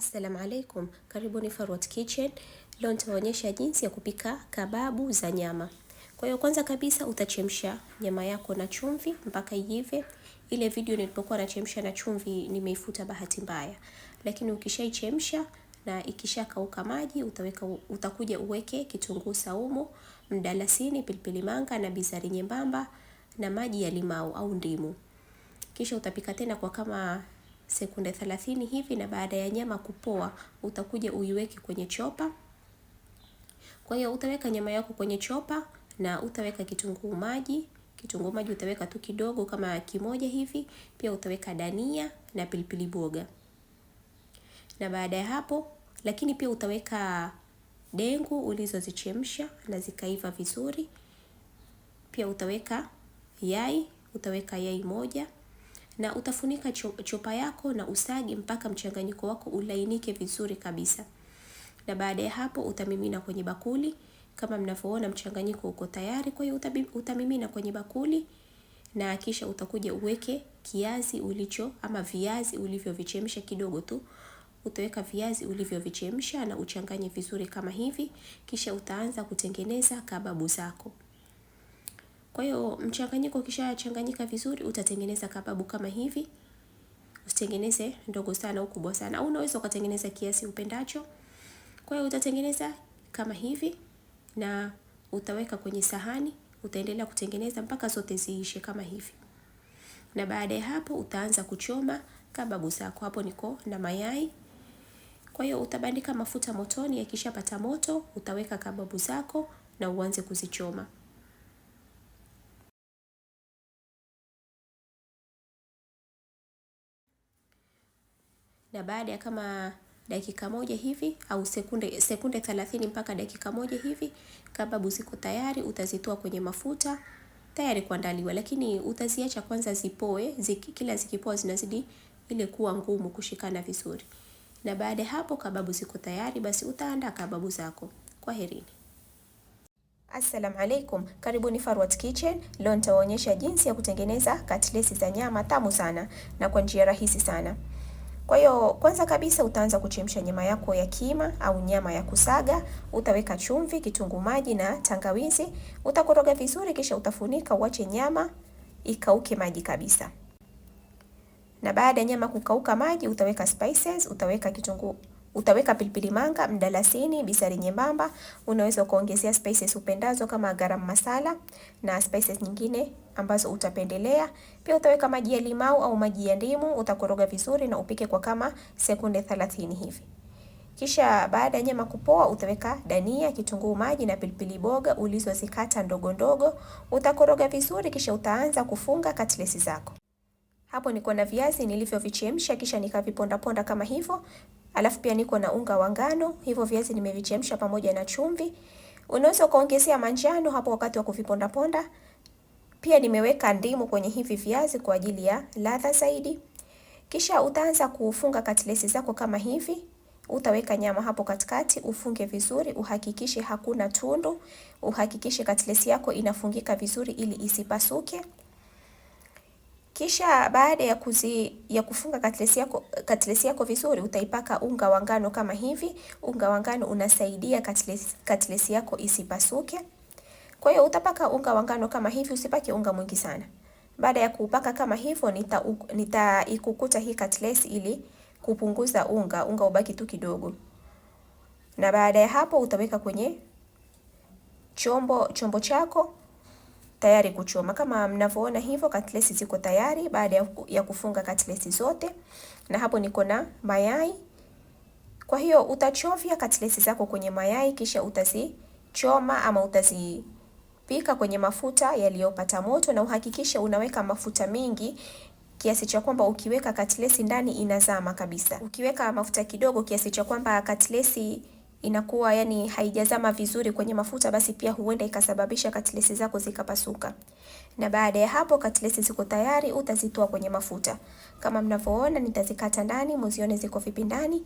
Assalamu alaikum, karibuni Farwat Kitchen. Leo nitaonyesha jinsi ya kupika kababu za nyama. Kwa hiyo kwanza kabisa utachemsha nyama yako na chumvi mpaka iive. Ile video nilipokuwa nachemsha na chumvi nimeifuta bahati mbaya. Lakini ukishaichemsha na ikishakauka maji, utakuja uweke kitunguu saumu, mdalasini, pilipili manga na bizari nyembamba na maji ya limau au ndimu. Kisha utapika tena kwa kama sekunde 30 hivi, na baada ya nyama kupoa utakuja uiweke kwenye chopa. Kwa hiyo utaweka nyama yako kwenye chopa na utaweka kitunguu maji. Kitunguu maji utaweka tu kidogo kama kimoja hivi. Pia utaweka dania na pilipili boga. Na baada ya hapo, lakini pia utaweka dengu ulizozichemsha na zikaiva vizuri. Pia utaweka yai moja. Na utafunika chopa yako na usagi mpaka mchanganyiko wako ulainike vizuri kabisa. Na baada ya hapo utamimina kwenye bakuli. Kama mnavyoona mchanganyiko uko tayari, kwa hiyo utamimina kwenye bakuli na kisha utakuja uweke viazi ulivyovichemsha kidogo tu. Utaweka viazi ulivyovichemsha na uchanganye vizuri kama hivi, kisha utaanza kutengeneza kababu zako. Kwa hiyo mchanganyiko ukishachanganyika vizuri utatengeneza kababu kama hivi. Usitengeneze ndogo sana au kubwa sana, au unaweza ukatengeneza kiasi upendacho. Kwa hiyo utatengeneza kama hivi na utaweka kwenye sahani, utaendelea kutengeneza mpaka zote ziishe kama hivi. Na baada ya hapo utaanza kuchoma kababu zako. Hapo niko na mayai. Kwa hiyo utabandika mafuta motoni, yakishapata moto utaweka kababu zako na uanze kuzichoma. Na baada ya kama dakika moja hivi au sekunde 30 mpaka dakika moja hivi, kababu ziko tayari. Utazitoa kwenye mafuta tayari kuandaliwa, lakini utaziacha kwanza zipoe. Kila zikipoa zinazidi ile kuwa ngumu kushikana vizuri. Na baada ya hapo kababu ziko tayari, basi utaandaa kababu zako. Kwaherini. Assalamu alaikum, karibuni Farwat Kitchen. Leo nitaonyesha jinsi ya kutengeneza katlesi za nyama tamu sana na kwa njia rahisi sana. Kwa hiyo kwanza kabisa utaanza kuchemsha nyama yako ya kima au nyama ya kusaga. Utaweka chumvi, kitunguu maji na tangawizi. Utakoroga vizuri, kisha utafunika uache nyama ikauke maji kabisa. Na baada ya nyama kukauka maji, utaweka spices, utaweka pilipili manga, mdalasini, bizari nyembamba. Unaweza kuongezea spices upendazo kama garam masala na spices nyingine ambazo utapendelea. Pia utaweka maji ya limau au maji ya ndimu. Utakoroga vizuri na upike kwa kama sekunde 30 hivi. Kisha baada ya nyama kupoa utaweka dania, kitunguu maji na pilipili boga ulizozikata ndogo ndogo. Utakoroga vizuri, kisha utaanza kufunga katlesi zako. Hapo niko na viazi nilivyovichemsha kisha nikaviponda ponda kama hivyo. Alafu pia niko na unga wa ngano. Hivyo viazi nimevichemsha pamoja na chumvi. Unaweza kuongezea manjano hapo wakati wa kuviponda ponda. Pia nimeweka ndimu kwenye hivi viazi kwa ajili ya ladha zaidi. Kisha utaanza kufunga katlesi zako kama hivi. Utaweka nyama hapo katikati, ufunge vizuri, uhakikishe hakuna tundu. Uhakikishe katlesi yako inafungika vizuri ili isipasuke. Kisha baada ya kufunga katlesi yako vizuri, utaipaka unga wa ngano kama hivi. Unga wa ngano unasaidia katlesi yako isipasuke. Kwa hiyo utapaka unga wa ngano kama hivi, usipake unga mwingi sana. Baada ya kupaka kama hivyo, nitaikukuta hii katlesi ili kupunguza unga ubaki tu kidogo. Na baada ya hapo utaweka kwenye chombo chako tayari kuchoma. Kama mnavyoona hivyo katlesi ziko tayari baada ya kufunga katlesi zote. Na hapo niko na mayai. Kwa hiyo utachovya katlesi zako kwenye mayai, kisha utazichoma ama utazipika kwenye mafuta yaliyopata moto, na uhakikishe unaweka mafuta mingi kiasi cha kwamba ukiweka katlesi ndani inazama kabisa. Ukiweka mafuta kidogo kiasi cha kwamba katlesi inakuwa haijazama vizuri kwenye mafuta, basi pia huenda ikasababisha katlesi zako zikapasuka. Na baada ya hapo katlesi ziko tayari, utazitoa kwenye mafuta. Kama mnavyoona nitazikata ndani, muzione ziko vipi ndani.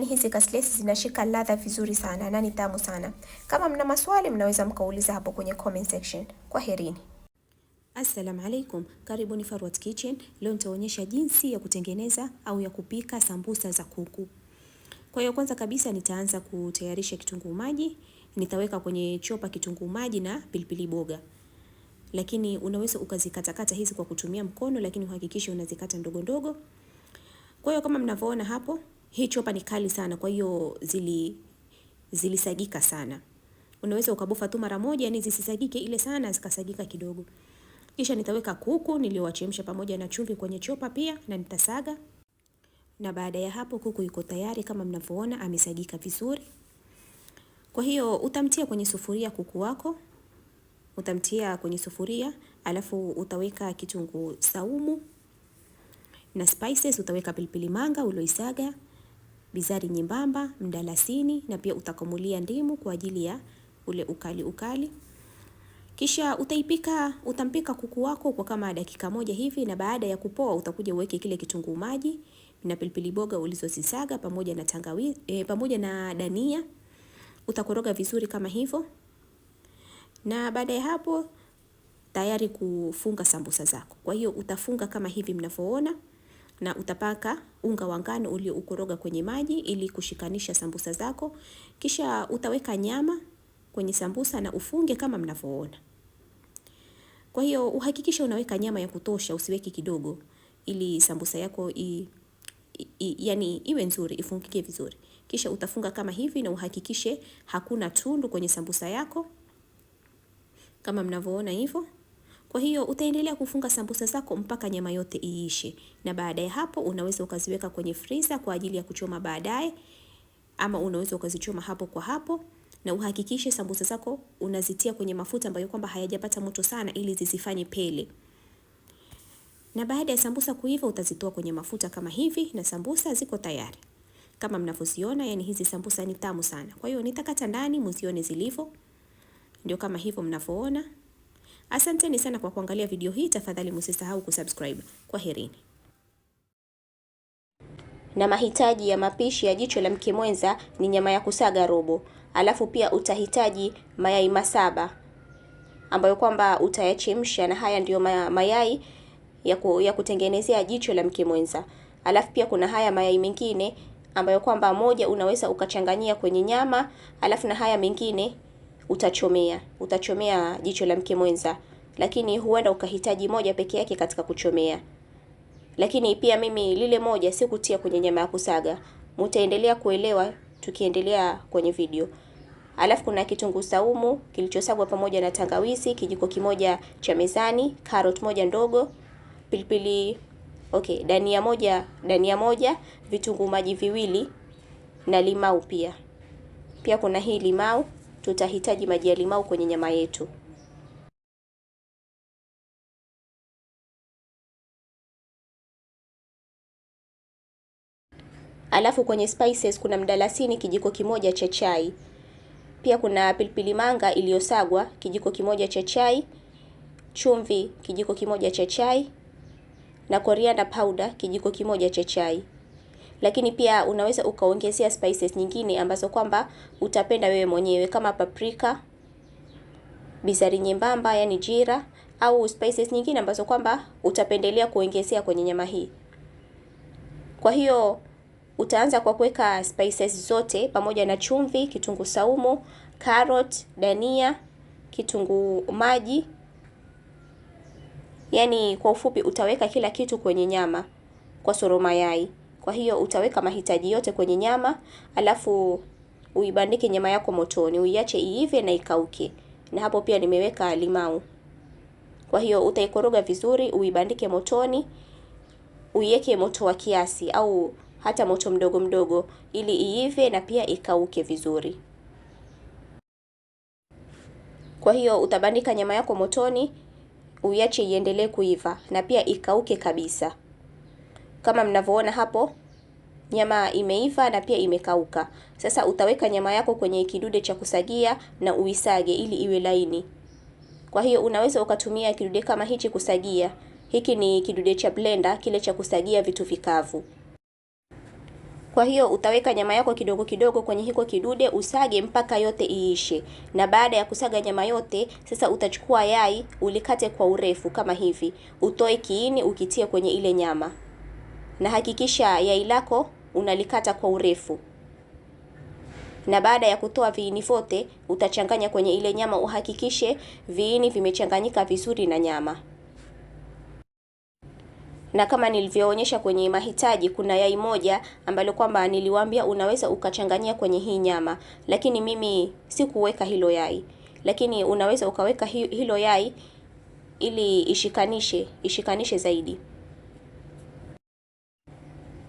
Hizi katlesi zinashika ladha vizuri sana na ni tamu sana. Kama mna maswali mnaweza mkauliza hapo kwenye comment section. Kwaherini. Assalamu alaikum, karibuni Farwat Kitchen. Leo nitaonyesha jinsi ya kutengeneza au ya kupika sambusa za kuku. Kwa hiyo kwanza kabisa nitaanza kutayarisha kitunguu maji. Nitaweka kwenye chopa kitunguu maji na pilipili boga. Lakini unaweza ukazikatakata hizi kwa kutumia mkono, lakini uhakikishe unazikata ndogo ndogo. Kwa hiyo kama mnavyoona hapo, hii chopa ni kali sana, kwa hiyo zilisagika sana. Unaweza ukabofa tu mara moja, yani zisisagike ile sana, zikasagika kidogo. Kisha nitaweka kuku niliowachemsha pamoja na chumvi kwenye chopa pia na nitasaga. Na baada ya hapo kuku yuko tayari kama mnavyoona amesagika vizuri. Kwa hiyo utamtia kwenye sufuria kuku wako. Utamtia kwenye sufuria, alafu utaweka kitunguu saumu na spices, utaweka pilipili manga ulioisaga, bizari nyembamba, mdalasini na pia utakamulia ndimu kwa ajili ya ule ukali. Kisha utampika kuku wako kwa kama dakika moja hivi, na baada ya kupoa utakuja uweke kile kitunguu maji na pilipili boga ulizozisaga pamoja na tangawizi pamoja na dania. Utakoroga vizuri kama hivyo. Na baada ya hapo tayari kufunga sambusa zako. Kwa hiyo utafunga kama hivi mnavyoona, na utapaka unga wa ngano ulioukoroga kwenye maji ili kushikanisha sambusa zako. Kisha utaweka nyama kwenye sambusa na ufunge kama mnavyoona. Kwa hiyo uhakikisha unaweka nyama ya kutosha, usiweki kidogo, ili sambusa yako yani iwe nzuri, ifungike vizuri. Kisha utafunga kama hivi na uhakikishe hakuna tundu kwenye sambusa yako kama mnavyoona hivyo. Kwa hiyo utaendelea kufunga sambusa zako mpaka nyama yote iishe. Na baada ya hapo unaweza ukaziweka kwenye freezer kwa ajili ya kuchoma baadaye, ama unaweza ukazichoma hapo kwa hapo. Na uhakikishe sambusa zako unazitia kwenye mafuta ambayo kwamba hayajapata moto sana ili zisifanye pele. Na baada ya sambusa kuiva utazitoa kwenye mafuta kama hivi na sambusa ziko tayari. Kama mnavyoziona, yani hizi sambusa ni tamu sana. Kwa hiyo nitakata ndani mzione zilivyo. Ndio kama hivyo mnavyoona. Asanteni sana kwa kuangalia video hii, tafadhali msisahau kusubscribe. Kwaherini. Na mahitaji ya mapishi ya jicho la mke mwenza ni nyama ya kusaga robo. Alafu pia utahitaji mayai masaba ambayo kwamba utayachemsha, na haya ndiyo mayai ya kutengenezea jicho la mke mwenza. Alafu pia kuna haya mayai mengine ambayo kwamba moja unaweza ukachanganyia kwenye nyama, alafu na haya mengine utachomea jicho la mke mwenza, lakini huenda ukahitaji moja peke yake katika kuchomea. Lakini pia mimi lile moja sikutia kwenye nyama ya kusaga. Mtaendelea kuelewa tukiendelea kwenye video. Alafu kuna kitunguu saumu kilichosagwa pamoja na tangawizi kijiko kimoja cha mezani, carrot moja ndogo, pilipili dania moja, vitunguu maji viwili na limau pia. Pia kuna hii limau, tutahitaji maji ya limau kwenye nyama yetu. Alafu kwenye spices kuna mdalasini kijiko kimoja cha chai. Pia kuna pilipili manga iliyosagwa kijiko kimoja cha chai, chumvi kijiko kimoja cha chai na coriander powder kijiko kimoja cha chai. Lakini pia unaweza ukaongezea spices nyingine ambazo kwamba utapenda wewe mwenyewe kama paprika, bizari nyembamba yani jira, au spices nyingine ambazo kwamba utapendelea kuongezea kwenye nyama hii. Kwa hiyo utaanza kwa kuweka spices zote pamoja na chumvi, kitunguu saumu, carrot, dania, kitunguu maji. Yani kwa ufupi utaweka kila kitu kwenye nyama kwa soro mayai. Kwa hiyo utaweka mahitaji yote kwenye nyama, alafu uibandike nyama yako motoni, uiache iive na ikauke. Na hapo pia nimeweka limau. Kwa hiyo utaikoroga vizuri, uibandike motoni, uiweke moto wa kiasi au hata moto mdogo mdogo ili iive na pia ikauke vizuri. Kwa hiyo utabandika nyama yako motoni, uiache iendelee kuiva na pia ikauke kabisa. Kama mnavyoona hapo, nyama imeiva na pia imekauka. Sasa utaweka nyama yako kwenye kidude cha kusagia na uisage ili iwe laini. Kwa hiyo unaweza ukatumia kidude kama hichi kusagia. Hiki ni kidude cha blender, kile cha kusagia vitu vikavu. Kwa hiyo utaweka nyama yako kidogo kidogo kwenye hiko kidude, usage mpaka yote iishe. Na baada ya kusaga nyama yote, sasa utachukua yai ulikate kwa urefu kama hivi. Utoe kiini ukitie kwenye ile nyama. Na hakikisha yai lako unalikata kwa urefu. Na baada ya kutoa viini vyote, utachanganya kwenye ile nyama, uhakikishe viini vimechanganyika vizuri na nyama. Na kama nilivyoonyesha kwenye mahitaji, kuna yai moja ambalo kwamba niliwaambia unaweza ukachanganyia kwenye hii nyama, lakini mimi sikuweka hilo yai, lakini unaweza ukaweka hilo yai ili ishikanishe zaidi.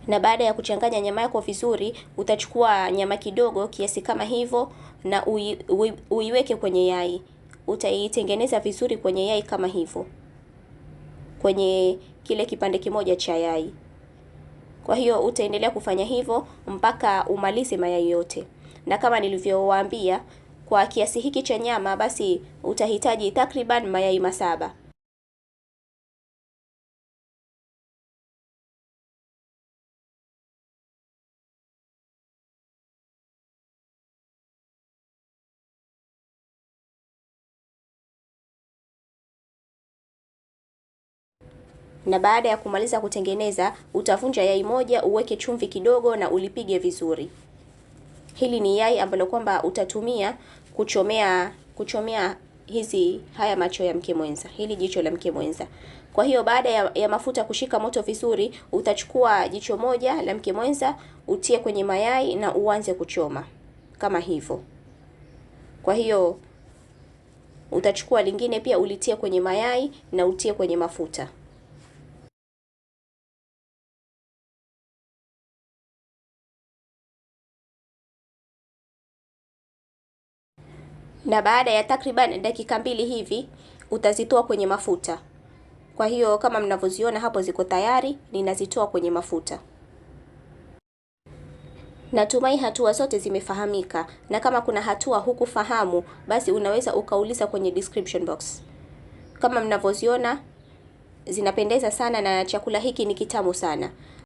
Na baada ya kuchanganya nyama yako vizuri, utachukua nyama kidogo kiasi kama hivyo na uiweke kwenye yai. Utaitengeneza vizuri kwenye yai kama hivyo, kwenye kile kipande kimoja cha yai. Kwa hiyo utaendelea kufanya hivyo mpaka umalize mayai yote. Na kama nilivyowaambia, kwa kiasi hiki cha nyama basi utahitaji takriban mayai 7. Na baada ya kumaliza kutengeneza, utavunja yai moja, uweke chumvi kidogo na ulipige vizuri. Hili ni yai ambalo kwamba utatumia kuchomea haya macho ya mke mwenza, hili jicho la mke mwenza. Kwa hiyo baada ya mafuta kushika moto vizuri, utachukua jicho moja la mke mwenza, utie kwenye mayai na uanze kuchoma kama hivyo. Kwa hiyo utachukua lingine pia ulitie kwenye mayai na utie kwenye mafuta. Na baada ya takriban dakika 2 hivi utazitoa kwenye mafuta. Kwa hiyo kama mnavyoziona hapo ziko tayari, ninazitoa kwenye mafuta. Natumai hatua zote zimefahamika, na kama kuna hatua hukufahamu basi unaweza ukauliza kwenye description box. Kama mnavyoziona zinapendeza sana na chakula hiki ni kitamu sana.